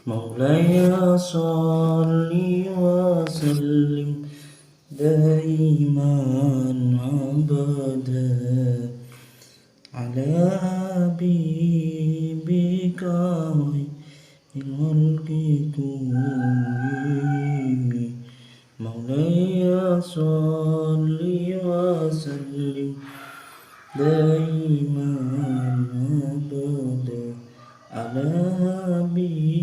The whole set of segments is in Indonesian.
مولاي صل وسلم دائما أبدا على حبيبك خير الخلق كلهم مولاي صل وسلم دائما أبدا على حبيبك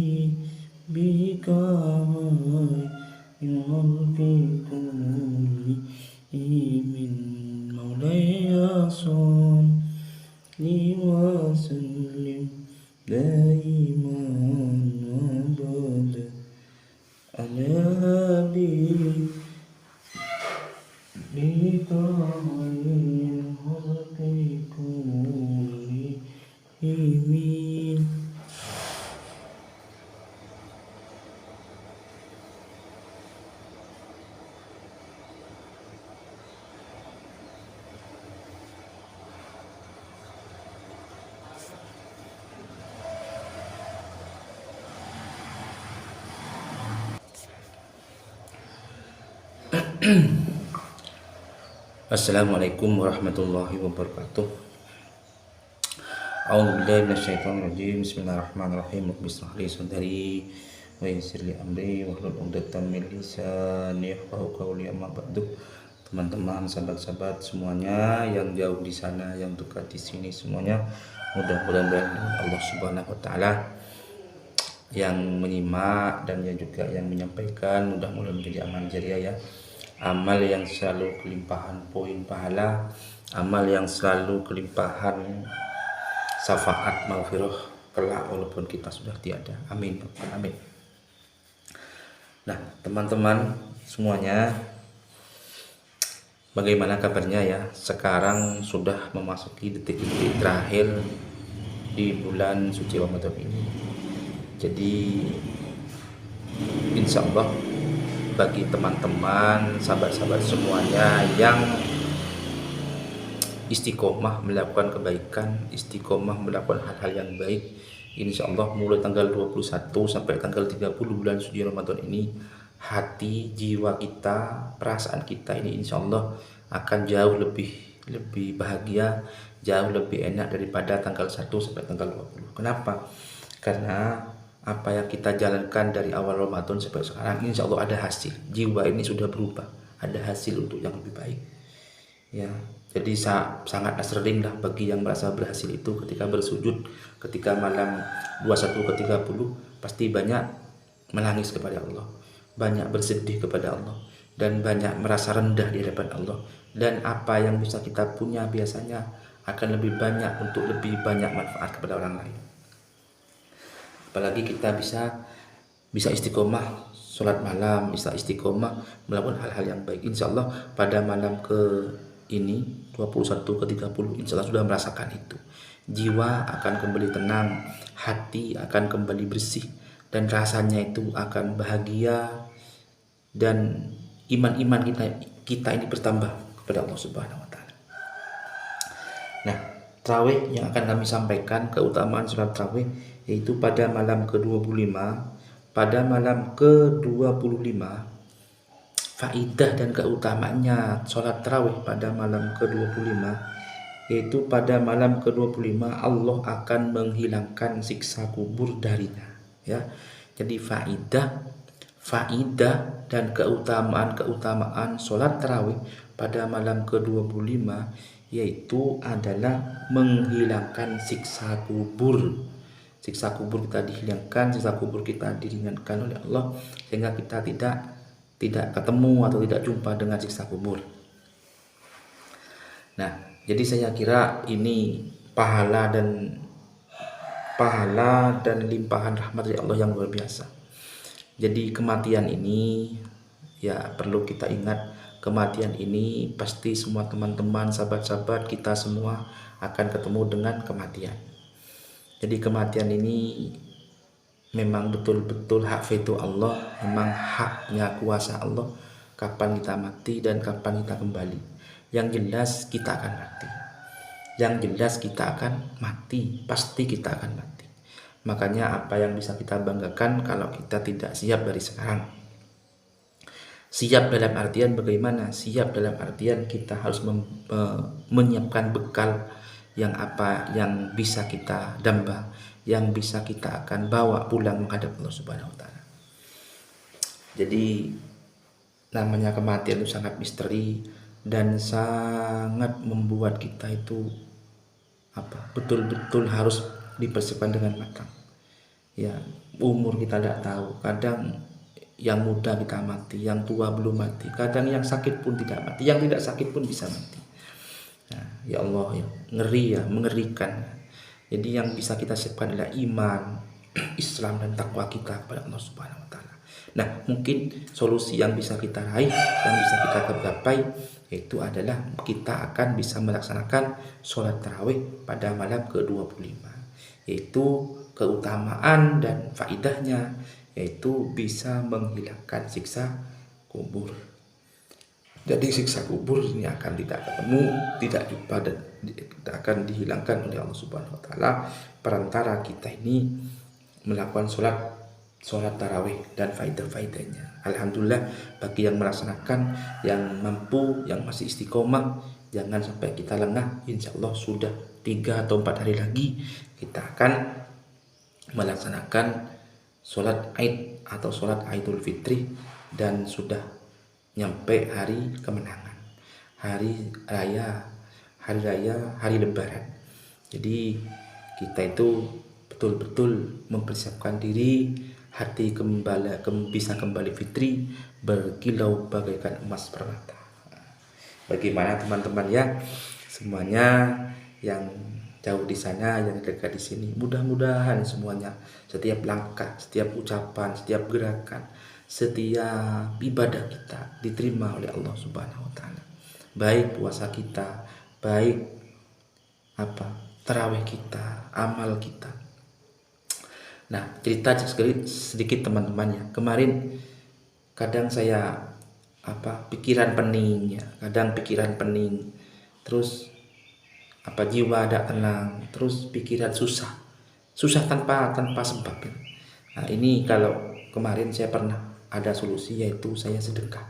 خير الخلق كلهم مولاي صل وسلم دائما أبدا على حبيبك خير الخلق كلهم. Assalamualaikum warahmatullahi wabarakatuh. A'udzubillahi minasyaitonirrajim. Bismillahirrahmanirrahim. Rabbi shrah li sadri wa yassir li amri wahlul 'uqdatam min lisani yafqahu qawli. Amma ba'du. Teman-teman, sahabat-sahabat semuanya yang jauh di sana, yang dekat di sini semuanya, mudah-mudahan Allah Subhanahu wa taala yang menyimak dan yang juga yang menyampaikan mudah-mudahan menjadi amal jariah ya. Amal yang selalu kelimpahan poin pahala, amal yang selalu kelimpahan syafaat maghfirah kelak walaupun kita sudah tiada. Amin. Amin. Nah, teman-teman semuanya, bagaimana kabarnya ya? Sekarang sudah memasuki detik-detik terakhir di bulan suci Ramadan ini. Jadi insya Allah bagi teman-teman, sahabat-sahabat semuanya yang istiqomah melakukan kebaikan, istiqomah melakukan hal-hal yang baik, insya Allah mulai tanggal 21 sampai tanggal 30 bulan suci Ramadan ini, hati, jiwa kita, perasaan kita ini insya Allah akan jauh lebih bahagia, jauh lebih enak daripada tanggal 1 sampai tanggal 20. Kenapa? Karena apa yang kita jalankan dari awal Ramadan sampai sekarang insya Allah ada hasil. Jiwa ini sudah berubah, ada hasil untuk yang lebih baik ya. Jadi sangat sering lah bagi yang merasa berhasil itu ketika bersujud, ketika malam 21 ke 30 pasti banyak menangis kepada Allah, banyak bersedih kepada Allah, dan banyak merasa rendah di hadapan Allah. Dan apa yang bisa kita punya biasanya akan lebih banyak untuk lebih banyak manfaat kepada orang lain. Apalagi kita bisa istiqomah sholat malam, bisa istiqomah melakukan hal-hal yang baik. Insya Allah pada malam ke ini 21 ke 30 insya Allah sudah merasakan itu. Jiwa akan kembali tenang, hati akan kembali bersih, dan rasanya itu akan bahagia, dan iman kita ini bertambah kepada Allah Subhanahu wa taala. Nah, tarawih yang akan kami sampaikan, keutamaan sholat tarawih yaitu pada malam ke-25, pada malam ke-25, faidah dan keutamaannya sholat tarawih pada malam ke-25 yaitu pada malam ke-25 Allah akan menghilangkan siksa kubur darinya ya. Jadi faidah dan keutamaan sholat tarawih pada malam ke-25 yaitu adalah menghilangkan siksa kubur. Siksa kubur kita dihilangkan, siksa kubur kita diringankan oleh Allah, sehingga kita tidak ketemu atau tidak jumpa dengan siksa kubur. Nah, jadi saya kira ini pahala dan limpahan rahmat dari Allah yang luar biasa. Jadi kematian ini ya perlu kita ingat, kematian ini pasti semua teman-teman, sahabat-sahabat kita semua akan ketemu dengan kematian. Jadi kematian ini memang betul-betul hak veto Allah, memang haknya kuasa Allah kapan kita mati dan kapan kita kembali. Yang jelas kita akan mati. Yang jelas kita akan mati, pasti kita akan mati. Makanya apa yang bisa kita banggakan kalau kita tidak siap dari sekarang. Siap dalam artian bagaimana? Siap dalam artian kita harus menyiapkan bekal yang yang bisa kita damba, yang bisa kita akan bawa pulang menghadap Allah Subhanahu wa taala. Jadi namanya kematian itu sangat misteri dan sangat membuat kita itu betul-betul harus dipersiapkan dengan matang. Ya, umur kita tidak tahu. Kadang yang muda kita mati, yang tua belum mati. Kadang yang sakit pun tidak mati, yang tidak sakit pun bisa mati. Nah, ya Allah, ya ngeri ya, mengerikan. Jadi yang bisa kita siapkan adalah iman, Islam dan takwa kita kepada Allah Subhanahu wa taala. Nah, mungkin solusi yang bisa kita raih, yang bisa kita gapai itu adalah kita akan bisa melaksanakan sholat tarawih pada malam ke-25, yaitu keutamaan dan faidahnya yaitu bisa menghilangkan siksa kubur. Jadi siksa kubur ini akan tidak ketemu, tidak jumpa dan akan dihilangkan oleh Allah Subhanahu wa taala perantara kita ini melakukan sholat tarawih dan faidah-faidahnya. Alhamdulillah bagi yang melaksanakan, yang mampu, yang masih istiqomah, jangan sampai kita lengah. Insya Allah sudah 3 atau 4 hari lagi kita akan melaksanakan sholat Aid atau sholat Idul Fitri dan sudah nyampe hari kemenangan, hari raya, hari Lebaran. Jadi kita itu betul-betul mempersiapkan diri, hati bisa kembali fitri, berkilau bagaikan emas permata. Bagaimana teman-teman ya, semuanya yang jauh di sana, yang dekat di sini, mudah-mudahan semuanya, setiap langkah, setiap ucapan, setiap gerakan, setiap ibadah kita diterima oleh Allah Subhanahu wa taala. Baik puasa kita, baik tarawih kita, amal kita. Nah, cerita sedikit teman-teman ya. Kemarin kadang saya pikiran pening ya, terus jiwa ada tenang, terus pikiran susah tanpa sebab ya. Nah, ini kalau kemarin saya pernah ada solusi, yaitu saya sedekah.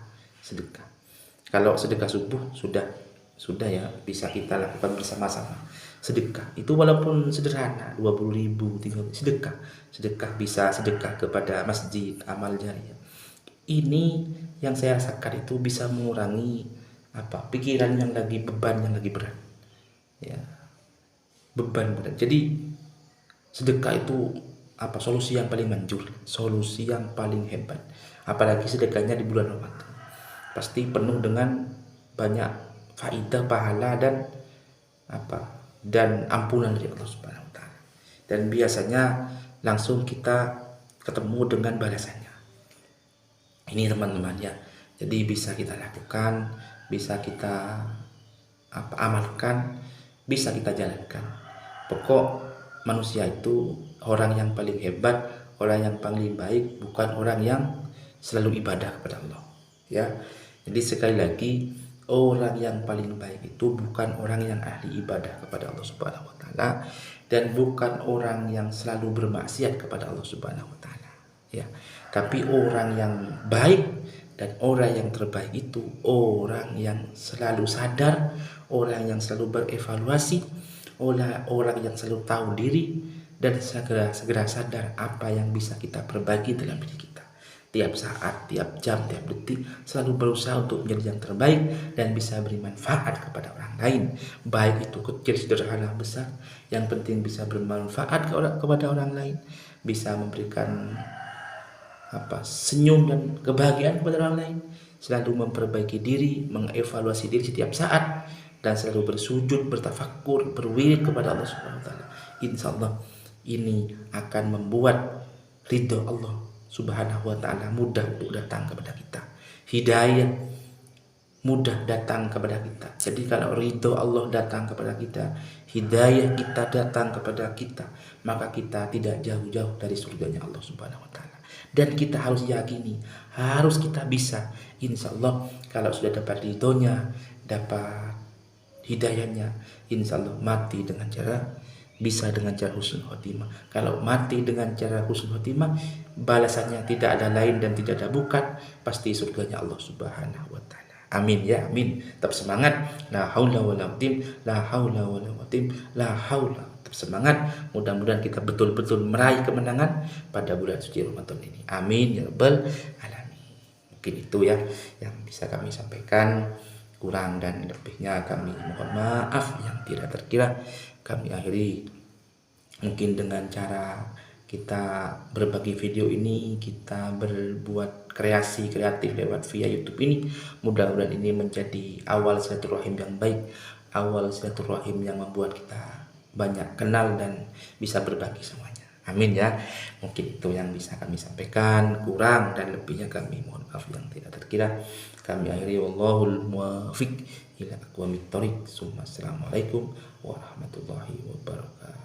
Kalau sedekah subuh sudah ya, bisa kita lakukan bersama-sama. Sedekah itu walaupun sederhana, 20.000, 30.000, sedekah bisa sedekah kepada masjid, amal jariah. Ini yang saya rasakan itu bisa mengurangi pikiran yang lagi beban, yang lagi berat ya, beban berat. Jadi sedekah itu solusi yang paling manjur, solusi yang paling hebat. Apalagi sedekahnya di bulan Ramadan, pasti penuh dengan banyak faidah, pahala dan ampunan dari Allah Subhanahu wa taala. Dan biasanya langsung kita ketemu dengan balasannya. Ini teman-teman ya. Jadi bisa kita lakukan, bisa kita amalkan, bisa kita jalankan. Pokok manusia itu orang yang paling hebat, orang yang paling baik, bukan orang yang selalu ibadah kepada Allah ya. Jadi sekali lagi, orang yang paling baik itu bukan orang yang ahli ibadah kepada Allah Subhanahu wa taala, dan bukan orang yang selalu bermaksiat kepada Allah Subhanahu wa taala ya. Tapi orang yang baik dan orang yang terbaik itu orang yang selalu sadar, orang yang selalu berevaluasi, orang yang selalu tahu diri dan segera sadar apa yang bisa kita perbaiki dalam diri kita. Tiap saat, tiap jam, tiap detik selalu berusaha untuk menjadi yang terbaik dan bisa beri manfaat kepada orang lain. Baik itu kecil, sederhana, besar, yang penting bisa bermanfaat kepada orang lain, bisa memberikan senyum dan kebahagiaan kepada orang lain, selalu memperbaiki diri, mengevaluasi diri setiap saat, dan selalu bersujud, bertafakur, berwirid kepada Allah Subhanahu wa taala. Insyaallah ini akan membuat ridho Allah Subhanahu wa taala mudah untuk datang kepada kita. Hidayah mudah datang kepada kita. Jadi kalau ridho Allah datang kepada kita, hidayah kita datang kepada kita, maka kita tidak jauh-jauh dari surganya Allah Subhanahu wa taala. Dan kita harus yakini, harus kita bisa. Insya Allah kalau sudah dapat ridhonya, dapat hidayahnya, insya Allah mati dengan cara bisa dengan cara husnul khotimah. Kalau mati dengan cara husnul khotimah, balasannya tidak ada lain dan tidak ada bukan, pasti surganya Allah Subhanahu wa taala. Amin ya, amin. Tetap semangat. La haula wala quwwata, la haula wala quwwata, la haula. Tetap semangat. Mudah-mudahan kita betul-betul meraih kemenangan pada bulan suci Ramadan ini. Amin ya rabbal alamin. Mungkin itu ya yang bisa kami sampaikan. Kurang dan lebihnya kami mohon maaf yang tidak terkira. Kami akhiri mungkin dengan cara kita berbagi video ini, kita berbuat kreasi kreatif lewat via YouTube ini. Mudah-mudahan ini menjadi awal silaturahim yang baik, awal silaturahim yang membuat kita banyak kenal dan bisa berbagi semuanya. Amin ya. Mungkin itu yang bisa kami sampaikan. Kurang dan lebihnya kami mohon maaf yang tidak terkira. Kami akhiri wallahul muwaffiq ila aqwamit thoriq. Assalamualaikum warahmatullahi wabarakatuh.